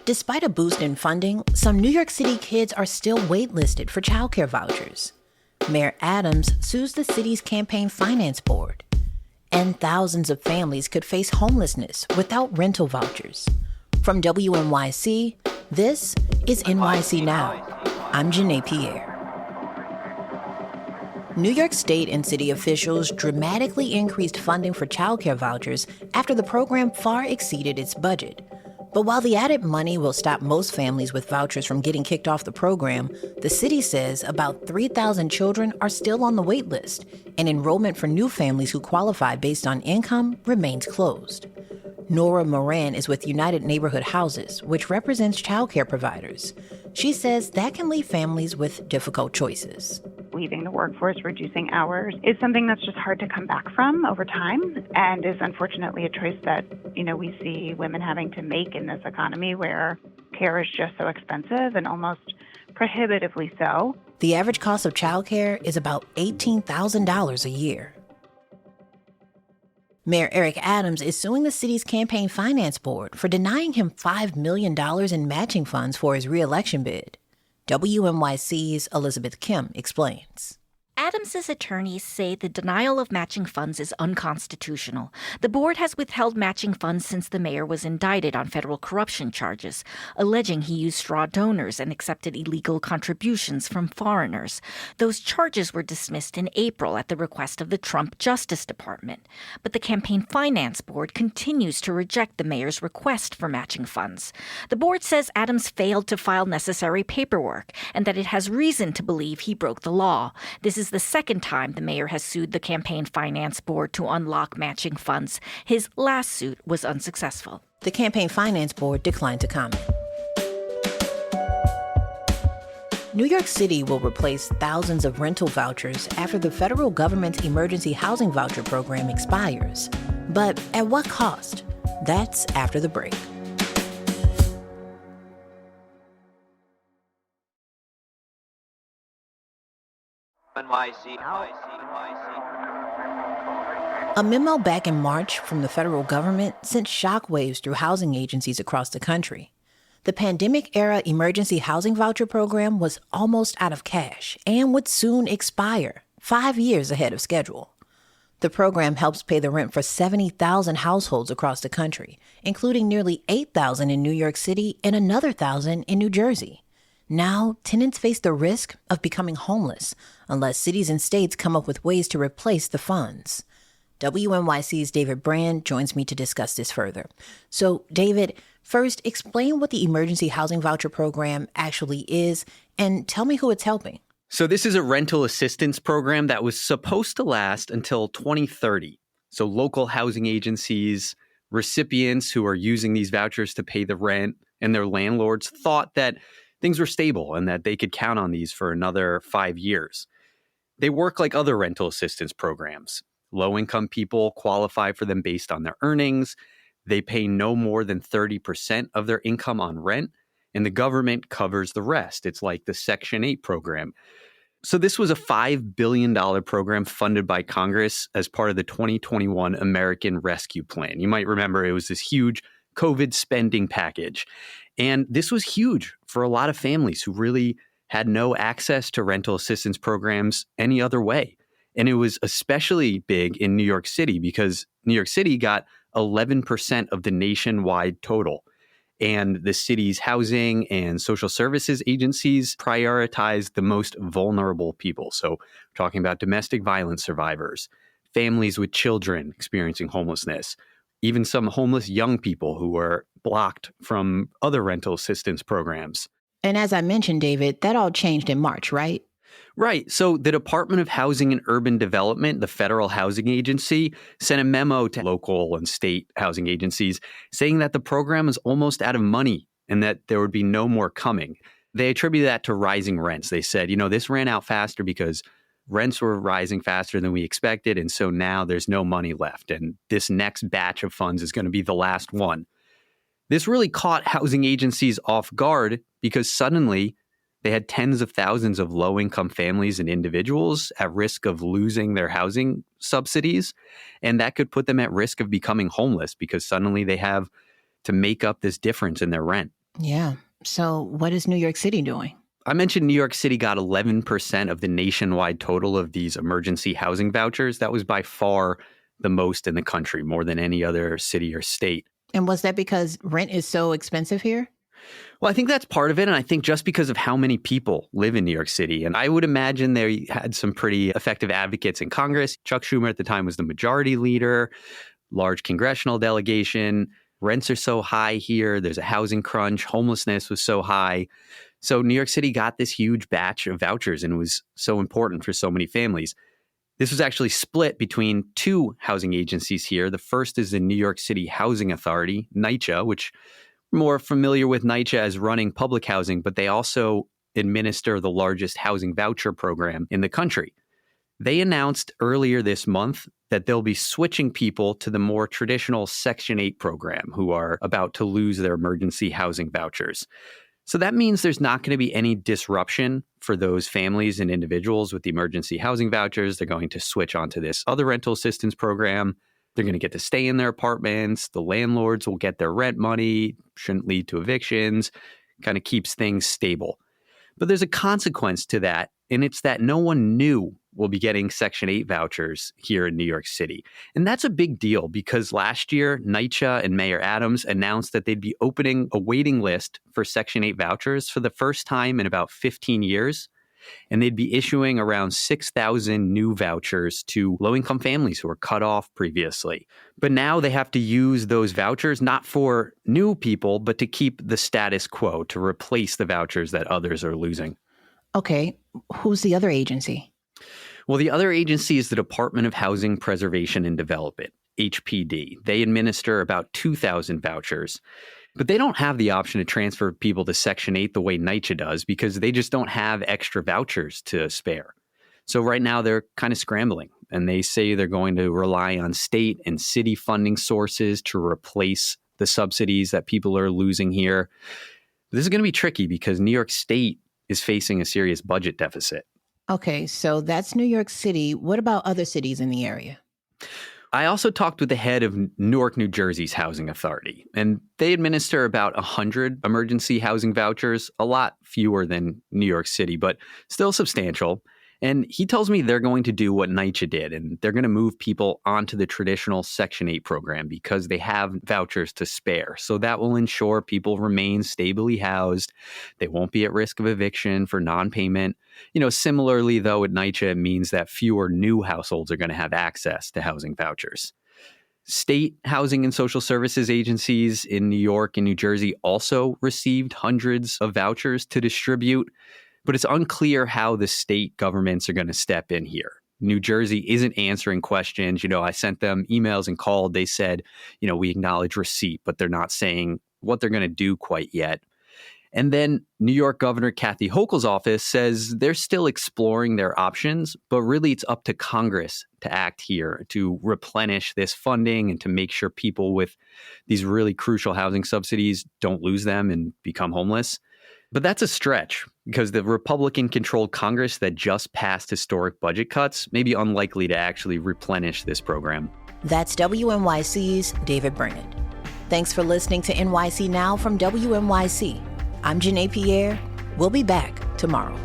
Despite a boost in funding, some New York City kids are still waitlisted for childcare vouchers. Mayor Adams sues the city's campaign finance board. And thousands of families could face homelessness without rental vouchers. From WNYC, this is NYC Now. I'm Janae Pierre. New York State and city officials dramatically increased funding for childcare vouchers after the program far exceeded its budget. But while the added money will stop most families with vouchers from getting kicked off the program, the city says about 3,000 children are still on the wait list, and enrollment for new families who qualify based on income remains closed. Nora Moran is with United Neighborhood Houses, which represents childcare providers. She says that can leave families with difficult choices. Leaving the workforce, reducing hours is something that's just hard to come back from over time, and is unfortunately a choice that, we see women having to make in this economy where care is just so expensive and almost prohibitively so. The average cost of childcare is about $18,000 a year. Mayor Eric Adams is suing the city's campaign finance board for denying him $5 million in matching funds for his re-election bid. WNYC's Elizabeth Kim explains. Adams's attorneys say the denial of matching funds is unconstitutional. The board has withheld matching funds since the mayor was indicted on federal corruption charges, alleging he used straw donors and accepted illegal contributions from foreigners. Those charges were dismissed in April at the request of the Trump Justice Department. But the campaign finance board continues to reject the mayor's request for matching funds. The board says Adams failed to file necessary paperwork and that it has reason to believe he broke the law. This is the second time the mayor has sued the campaign finance board to unlock matching funds. His last suit was unsuccessful. The campaign finance board declined to comment. New York City will replace thousands of rental vouchers after the federal government's Emergency Housing Voucher program expires. But at what cost? That's after the break. A memo back in March from the federal government sent shockwaves through housing agencies across the country. The pandemic-era Emergency Housing Voucher program was almost out of cash and would soon expire, 5 years ahead of schedule. The program helps pay the rent for 70,000 households across the country, including nearly 8,000 in New York City and another 1,000 in New Jersey. Now, tenants face the risk of becoming homeless unless cities and states come up with ways to replace the funds. WNYC's David Brand joins me to discuss this further. So, David, first, explain what the Emergency Housing Voucher program actually is and tell me who it's helping. So this is a rental assistance program that was supposed to last until 2030. So local housing agencies, recipients who are using these vouchers to pay the rent, and their landlords thought that things were stable and that they could count on these for another 5 years. They work like other rental assistance programs. Low-income people qualify for them based on their earnings. They pay no more than 30% of their income on rent, and the government covers the rest. It's like the Section 8 program. So this was a $5 billion program funded by Congress as part of the 2021 American Rescue Plan. You might remember it was this huge COVID spending package. And this was huge for a lot of families who really had no access to rental assistance programs any other way. And it was especially big in New York City because New York City got 11% of the nationwide total. And the city's housing and social services agencies prioritize the most vulnerable people. So we're talking about domestic violence survivors, families with children experiencing homelessness, even some homeless young people who were blocked from other rental assistance programs. And as I mentioned, David, that all changed in March, right? Right. So the Department of Housing and Urban Development, the federal housing agency, sent a memo to local and state housing agencies saying that the program is almost out of money and that there would be no more coming. They attribute that to rising rents. They said, this ran out faster because rents were rising faster than we expected. And so now there's no money left. And this next batch of funds is going to be the last one. This really caught housing agencies off guard because suddenly they had tens of thousands of low-income families and individuals at risk of losing their housing subsidies. And that could put them at risk of becoming homeless because suddenly they have to make up this difference in their rent. Yeah. So what is New York City doing? I mentioned New York City got 11% of the nationwide total of these emergency housing vouchers. That was by far the most in the country, more than any other city or state. And was that because rent is so expensive here? Well, I think that's part of it. And I think just because of how many people live in New York City. And I would imagine they had some pretty effective advocates in Congress. Chuck Schumer at the time was the majority leader, large congressional delegation. Rents are so high here. There's a housing crunch. Homelessness was so high. So New York City got this huge batch of vouchers, and it was so important for so many families. This was actually split between two housing agencies here. The first is the New York City Housing Authority, NYCHA, which we're more familiar with NYCHA as running public housing, but they also administer the largest housing voucher program in the country. They announced earlier this month that they'll be switching people to the more traditional Section 8 program who are about to lose their emergency housing vouchers. So that means there's not going to be any disruption for those families and individuals with the emergency housing vouchers. They're going to switch onto this other rental assistance program. They're going to get to stay in their apartments. The landlords will get their rent money, shouldn't lead to evictions, kind of keeps things stable. But there's a consequence to that, and it's that no one new will be getting Section 8 vouchers here in New York City. And that's a big deal because last year, NYCHA and Mayor Adams announced that they'd be opening a waiting list for Section 8 vouchers for the first time in about 15 years. And they'd be issuing around 6,000 new vouchers to low-income families who were cut off previously. But now they have to use those vouchers not for new people, but to keep the status quo, to replace the vouchers that others are losing. Okay. Who's the other agency? Well, the other agency is the Department of Housing Preservation and Development, HPD. They administer about 2,000 vouchers. But they don't have the option to transfer people to Section 8 the way NYCHA does because they just don't have extra vouchers to spare. So right now they're kind of scrambling, and they say they're going to rely on state and city funding sources to replace the subsidies that people are losing here. This is going to be tricky because New York State is facing a serious budget deficit. Okay, so that's New York City. What about other cities in the area? I also talked with the head of Newark, New Jersey's housing authority, and they administer about 100 emergency housing vouchers, a lot fewer than New York City, but still substantial. And he tells me they're going to do what NYCHA did, and they're going to move people onto the traditional Section 8 program because they have vouchers to spare. So that will ensure people remain stably housed. They won't be at risk of eviction for non-payment. Similarly, though, at NYCHA, it means that fewer new households are going to have access to housing vouchers. State housing and social services agencies in New York and New Jersey also received hundreds of vouchers to distribute. But it's unclear how the state governments are going to step in here. New Jersey isn't answering questions. I sent them emails and called. They said, we acknowledge receipt, but they're not saying what they're going to do quite yet. And then New York Governor Kathy Hochul's office says they're still exploring their options, but really it's up to Congress to act here to replenish this funding and to make sure people with these really crucial housing subsidies don't lose them and become homeless. But that's a stretch because the Republican-controlled Congress that just passed historic budget cuts may be unlikely to actually replenish this program. That's WNYC's David Burnett. Thanks for listening to NYC Now from WNYC. I'm Janae Pierre. We'll be back tomorrow.